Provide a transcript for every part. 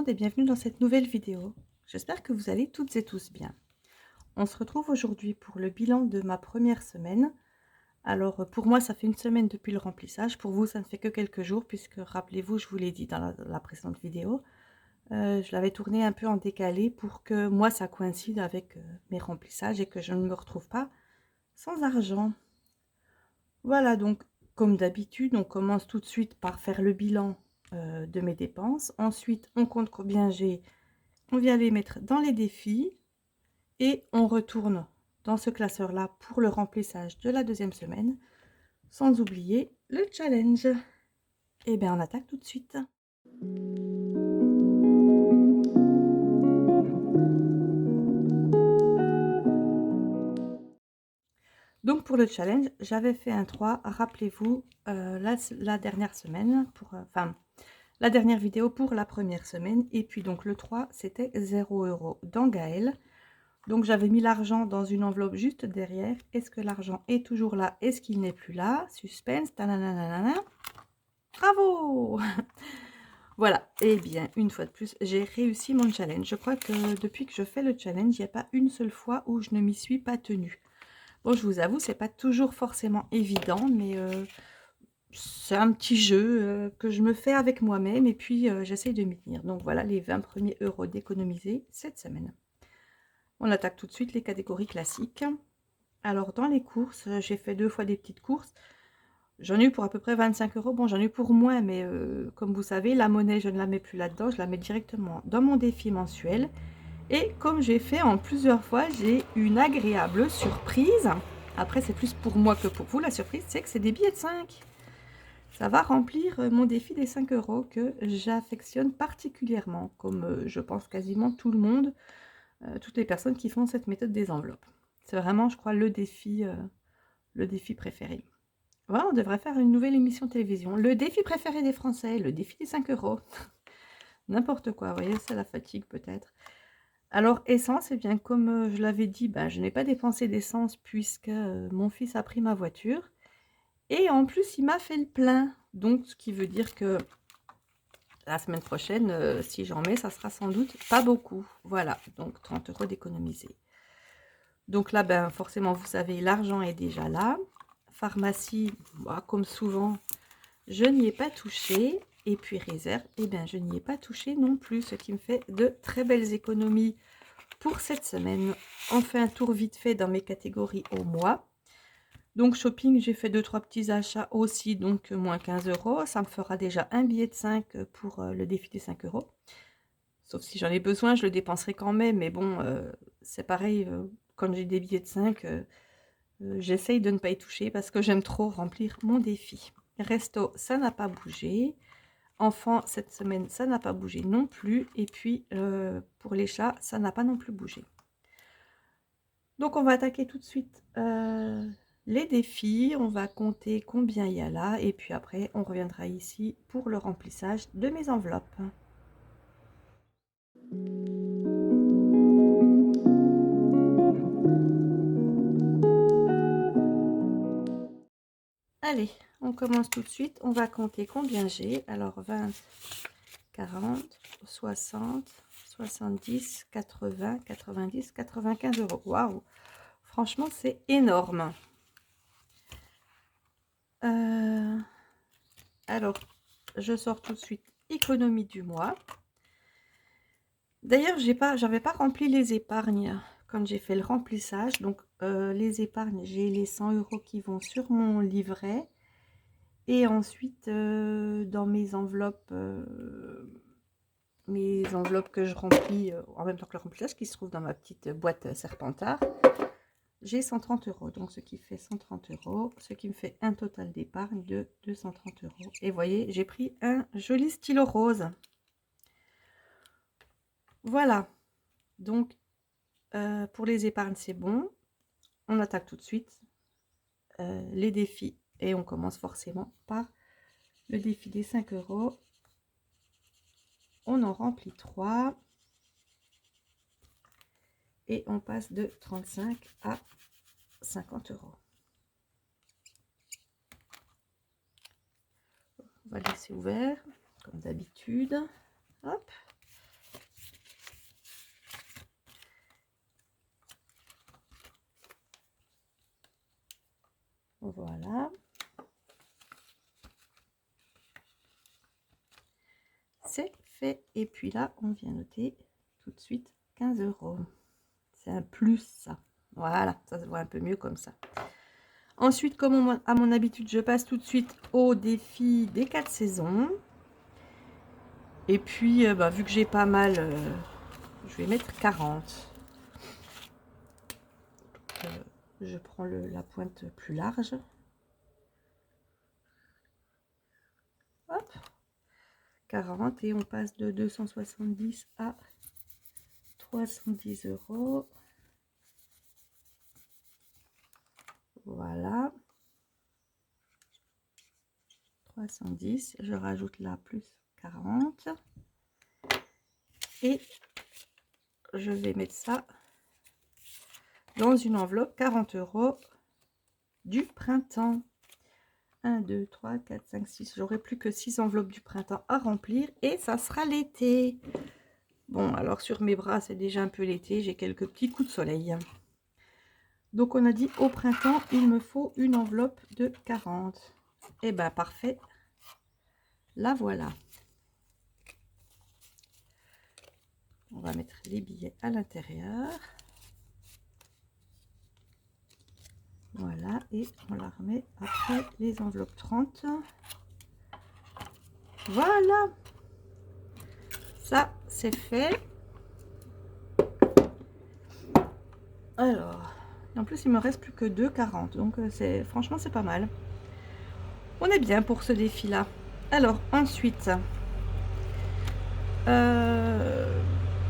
monde et bienvenue dans cette nouvelle vidéo. J'espère que vous allez toutes et tous bien. On se retrouve aujourd'hui pour le bilan de ma première semaine. Alors pour moi ça fait une semaine depuis le remplissage, pour vous ça ne fait que quelques jours puisque rappelez-vous je vous l'ai dit dans la précédente vidéo. Je l'avais tourné un peu en décalé pour que moi ça coïncide avec mes remplissages et que je ne me retrouve pas sans argent. Voilà, donc comme d'habitude on commence tout de suite par faire le bilan de mes dépenses. Ensuite on compte combien j'ai. On vient les mettre dans les défis et on retourne dans ce classeur-là pour le remplissage de la deuxième semaine, sans oublier le challenge. Et bien, on attaque tout de suite. Donc pour le challenge, j'avais fait un 3, rappelez-vous, la dernière semaine, la dernière vidéo pour la première semaine. Et puis donc le 3, c'était 0 € dans Gaël. Donc j'avais mis l'argent dans une enveloppe juste derrière. Est-ce que l'argent est toujours là? Est-ce qu'il n'est plus là? Suspense. Tananana. Bravo. Voilà. Et bien, une fois de plus, j'ai réussi mon challenge. Je crois que depuis que je fais le challenge, il n'y a pas une seule fois où je ne m'y suis pas tenue. Bon, je vous avoue, c'est pas toujours forcément évident, mais c'est un petit jeu que je me fais avec moi-même et puis j'essaye de m'y tenir. Donc voilà, les 20 premiers euros d'économiser cette semaine. On attaque tout de suite les catégories classiques. Alors dans les courses, j'ai fait 2 fois des petites courses. J'en ai eu pour à peu près 25 €. Bon, j'en ai eu pour moins, mais comme vous savez, la monnaie, je ne la mets plus là-dedans. Je la mets directement dans mon défi mensuel. Et comme j'ai fait en plusieurs fois, j'ai une agréable surprise. Après, c'est plus pour moi que pour vous. La surprise, c'est que c'est des billets de 5. Ça va remplir mon défi des 5 € que j'affectionne particulièrement, comme je pense quasiment tout le monde, toutes les personnes qui font cette méthode des enveloppes. C'est vraiment, je crois, le défi préféré. Voilà, on devrait faire une nouvelle émission de télévision. Le défi préféré des Français, le défi des 5 €. N'importe quoi, vous voyez, c'est la fatigue peut-être. Alors, essence, eh bien, comme je l'avais dit, ben, je n'ai pas dépensé d'essence puisque mon fils a pris ma voiture. Et en plus, il m'a fait le plein. Donc, ce qui veut dire que la semaine prochaine, si j'en mets, ça sera sans doute pas beaucoup. Voilà, donc 30 € d'économiser. Donc là, ben, forcément, vous savez, l'argent est déjà là. Pharmacie, bah, comme souvent, je n'y ai pas touché. Et puis réserve, eh bien, je n'y ai pas touché non plus, ce qui me fait de très belles économies pour cette semaine. On fait un tour vite fait dans mes catégories au mois. Donc shopping, j'ai fait 2-3 petits achats aussi, donc moins 15 €. Ça me fera déjà un billet de 5 pour le défi des 5 €. Sauf si j'en ai besoin, je le dépenserai quand même. Mais bon, c'est pareil, comme j'ai des billets de 5, j'essaye de ne pas y toucher parce que j'aime trop remplir mon défi. Resto, ça n'a pas bougé. Enfant, cette semaine, ça n'a pas bougé non plus. Et puis, pour les chats, ça n'a pas non plus bougé. Donc, on va attaquer tout de suite les défis. On va compter combien il y a là. Et puis après, on reviendra ici pour le remplissage de mes enveloppes. Allez, on commence tout de suite. On va compter combien j'ai. Alors, 20, 40, 60, 70, 80, 90, 95 €. Waouh! Franchement, c'est énorme. Alors, je sors tout de suite économie du mois. D'ailleurs, j'avais pas rempli les épargnes quand j'ai fait le remplissage. Donc, les épargnes, j'ai les 100 € qui vont sur mon livret. Et ensuite, dans mes enveloppes que je remplis en même temps que le remplissage, qui se trouve dans ma petite boîte Serpentard, j'ai 130 €. Donc, ce qui fait 130 €, ce qui me fait un total d'épargne de 230 €. Et vous voyez, j'ai pris un joli stylo rose. Voilà. Donc, pour les épargnes, c'est bon. On attaque tout de suite les défis. Et on commence forcément par le défi des 5 €. On en remplit 3. Et on passe de 35 à 50 €. On va laisser ouvert, comme d'habitude. Hop. Voilà. C'est fait. Et puis là, on vient noter tout de suite 15 €. C'est un plus, ça. Voilà, ça se voit un peu mieux comme ça. Ensuite, comme à mon habitude, je passe tout de suite au défi des 4 saisons. Et puis, vu que j'ai pas mal, je vais mettre 40. Je prends la pointe plus large. Hop, 40 et on passe de 270 à 310 €. Voilà. 310, je rajoute là plus 40. Et je vais mettre ça dans une enveloppe 40 € du printemps. 1, 2, 3, 4, 5, 6. J'aurai plus que 6 enveloppes du printemps à remplir et ça sera l'été. Bon, alors sur mes bras, c'est déjà un peu l'été. J'ai quelques petits coups de soleil. Donc, on a dit au printemps, il me faut une enveloppe de 40. Et ben, parfait. La voilà. On va mettre les billets à l'intérieur. Voilà, et on la remet après les enveloppes 30. Voilà. Ça, c'est fait. Alors, en plus, il me reste plus que 2,40. Donc, franchement, c'est pas mal. On est bien pour ce défi-là. Alors, ensuite,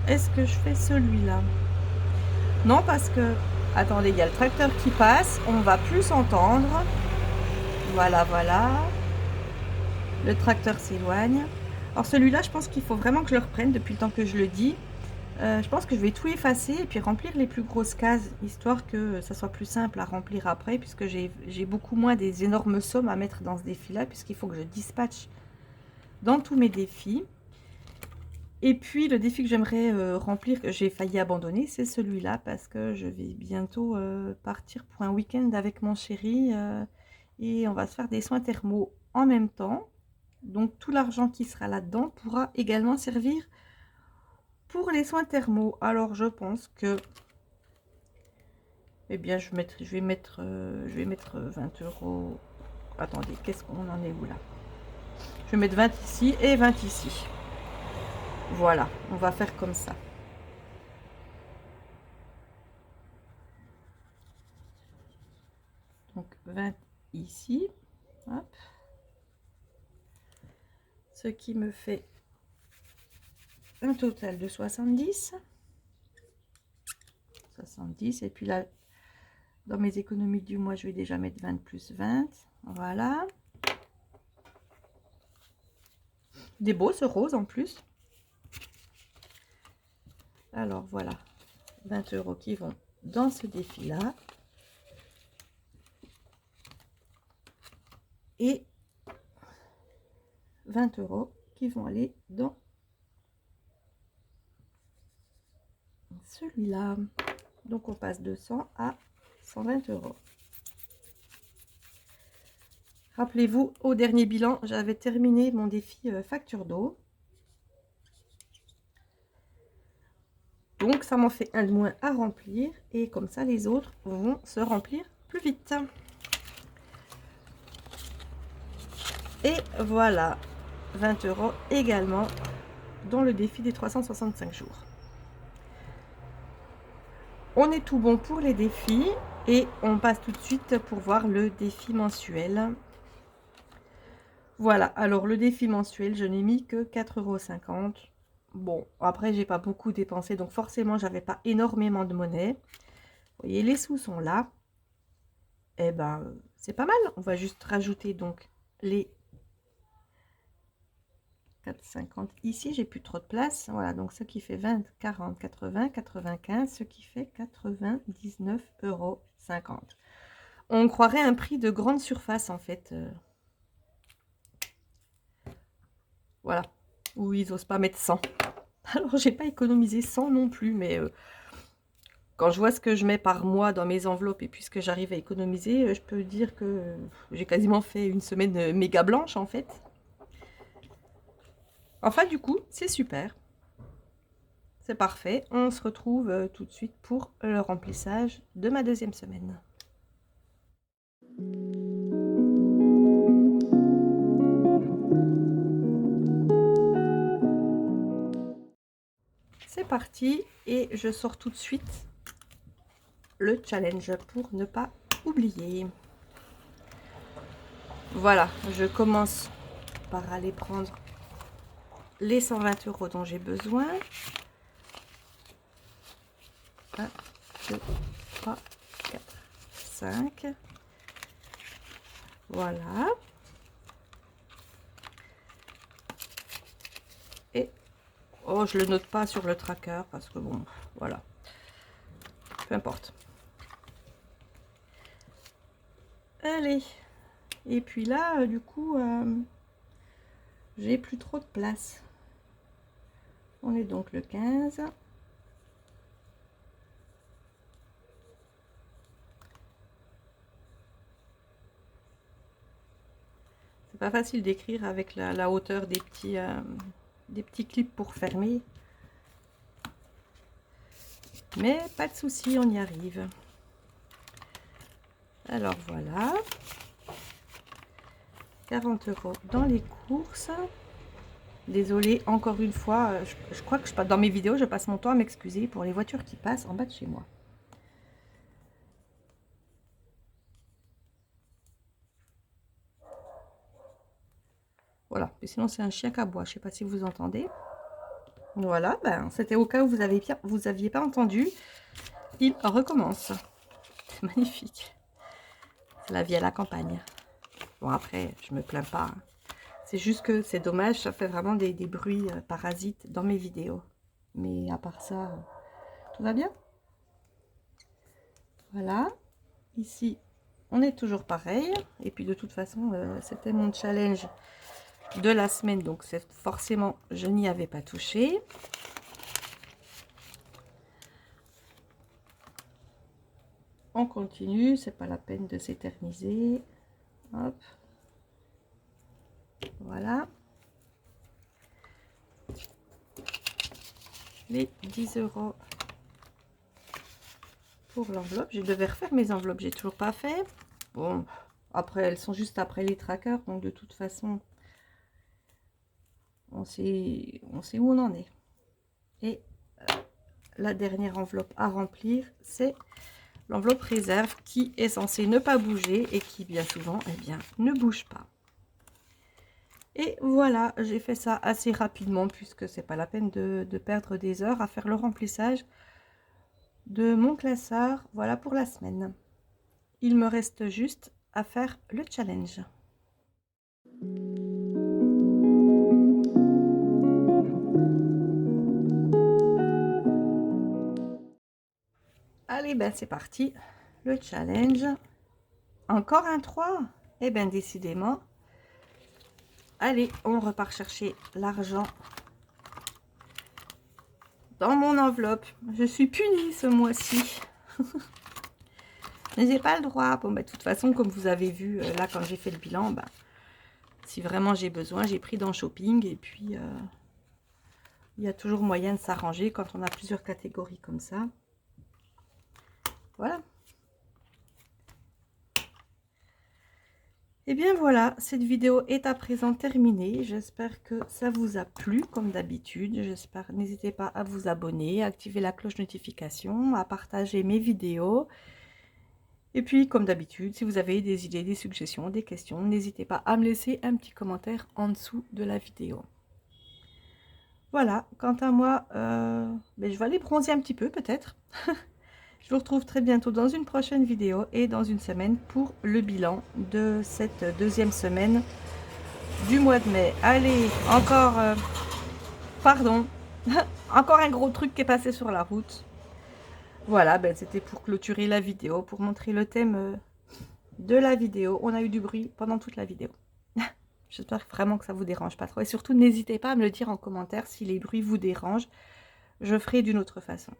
est-ce que je fais celui-là? Non, parce que... Attendez, il y a le tracteur qui passe. On va plus s'entendre. Voilà, voilà. Le tracteur s'éloigne. Alors, celui-là, je pense qu'il faut vraiment que je le reprenne depuis le temps que je le dis. Je pense que je vais tout effacer et puis remplir les plus grosses cases, histoire que ça soit plus simple à remplir après, puisque j'ai beaucoup moins des énormes sommes à mettre dans ce défi-là, puisqu'il faut que je dispatche dans tous mes défis. Et puis, le défi que j'aimerais remplir, que j'ai failli abandonner, c'est celui-là, parce que je vais bientôt partir pour un week-end avec mon chéri, et on va se faire des soins thermaux en même temps. Donc, tout l'argent qui sera là-dedans pourra également servir pour les soins thermaux. Alors, je pense que... Eh bien, je vais mettre 20 €. Attendez, qu'est-ce qu'on en est où là? Je vais mettre 20 ici et 20 ici. Voilà, on va faire comme ça. Donc 20 ici. Hop. Ce qui me fait un total de 70. 70. Et puis là, dans mes économies du mois, je vais déjà mettre 20 plus 20. Voilà. Des beaux ce rose en plus. Alors voilà, 20 € qui vont dans ce défi-là. Et 20 € qui vont aller dans celui-là. Donc on passe de 100 à 120 €. Rappelez-vous, au dernier bilan, j'avais terminé mon défi facture d'eau. Donc ça m'en fait un de moins à remplir et comme ça les autres vont se remplir plus vite. Et voilà, 20 € également dans le défi des 365 jours. On est tout bon pour les défis et on passe tout de suite pour voir le défi mensuel. Voilà, alors le défi mensuel, je n'ai mis que 4,50 €. Bon, après, j'ai pas beaucoup dépensé, donc forcément, j'avais pas énormément de monnaie. Vous voyez, les sous sont là. Eh ben, c'est pas mal. On va juste rajouter donc les 4,50 ici. J'ai plus trop de place. Voilà, donc ce qui fait 20, 40, 80, 95, ce qui fait 99,50 €. On croirait un prix de grande surface, en fait. Voilà, où ils osent pas mettre 100. Alors, j'ai pas économisé 100 non plus, mais quand je vois ce que je mets par mois dans mes enveloppes et puis ce que j'arrive à économiser, je peux dire que j'ai quasiment fait une semaine méga blanche en fait. Enfin du coup, c'est super. C'est parfait. On se retrouve tout de suite pour le remplissage de ma deuxième semaine. C'est parti et je sors tout de suite le challenge pour ne pas oublier. Voilà, je commence par aller prendre les 120 € dont j'ai besoin. 1, 2, 3, 4, 5. Voilà. Et oh, je le note pas sur le tracker parce que bon, voilà. Peu importe. Allez. Et puis là, du coup, j'ai plus trop de place. On est donc le 15. C'est pas facile d'écrire avec la hauteur des petits clips pour fermer. Mais pas de souci, on y arrive. Alors voilà. 40 € dans les courses. Désolée, encore une fois, je crois que dans mes vidéos, je passe mon temps à m'excuser pour les voitures qui passent en bas de chez moi. Voilà, et sinon c'est un chien qui aboie, je ne sais pas si vous entendez. Voilà, ben, c'était au cas où vous aviez pas entendu. Il recommence. C'est magnifique. C'est la vie à la campagne. Bon après, je me plains pas. C'est juste que c'est dommage, ça fait vraiment des bruits parasites dans mes vidéos. Mais à part ça, tout va bien. Voilà. Ici, on est toujours pareil. Et puis de toute façon, c'était mon challenge de la semaine. Donc c'est forcément, je n'y avais pas touché. On continue, c'est pas la peine de s'éterniser. Hop. Voilà. Les 10 € pour l'enveloppe. Je devais refaire mes enveloppes, j'ai toujours pas fait. Bon, après elles sont juste après les trackers, donc de toute façon, on sait où on en est. Et la dernière enveloppe à remplir, c'est l'enveloppe réserve qui est censée ne pas bouger et qui bien souvent, eh bien, ne bouge pas. Et voilà, j'ai fait ça assez rapidement puisque c'est pas la peine de perdre des heures à faire le remplissage de mon classeur. Voilà pour la semaine. Il me reste juste à faire le challenge. Allez, ben c'est parti. Le challenge. Encore un 3. Eh bien, décidément. Allez, on repart chercher l'argent dans mon enveloppe. Je suis punie ce mois-ci. Mais j'ai pas le droit. Bon, bah, de toute façon, comme vous avez vu, là, quand j'ai fait le bilan, bah, si vraiment j'ai besoin, j'ai pris dans shopping. Et puis, il y a toujours moyen de s'arranger quand on a plusieurs catégories comme ça. Voilà. Et bien voilà, cette vidéo est à présent terminée. J'espère que ça vous a plu comme d'habitude. J'espère, n'hésitez pas à vous abonner, à activer la cloche notification, à partager mes vidéos. Et puis comme d'habitude, si vous avez des idées, des suggestions, des questions, n'hésitez pas à me laisser un petit commentaire en dessous de la vidéo. Voilà, quant à moi, ben, je vais aller bronzer un petit peu peut-être. Je vous retrouve très bientôt dans une prochaine vidéo et dans une semaine pour le bilan de cette deuxième semaine du mois de mai. Allez, encore, pardon, encore un gros truc qui est passé sur la route. Voilà, ben, c'était pour clôturer la vidéo, pour montrer le thème de la vidéo. On a eu du bruit pendant toute la vidéo. J'espère vraiment que ça vous dérange pas trop. Et surtout, n'hésitez pas à me le dire en commentaire si les bruits vous dérangent. Je ferai d'une autre façon.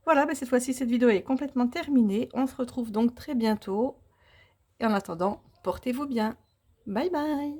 Voilà, bah, cette fois-ci, cette vidéo est complètement terminée. On se retrouve donc très bientôt. Et en attendant, portez-vous bien. Bye bye.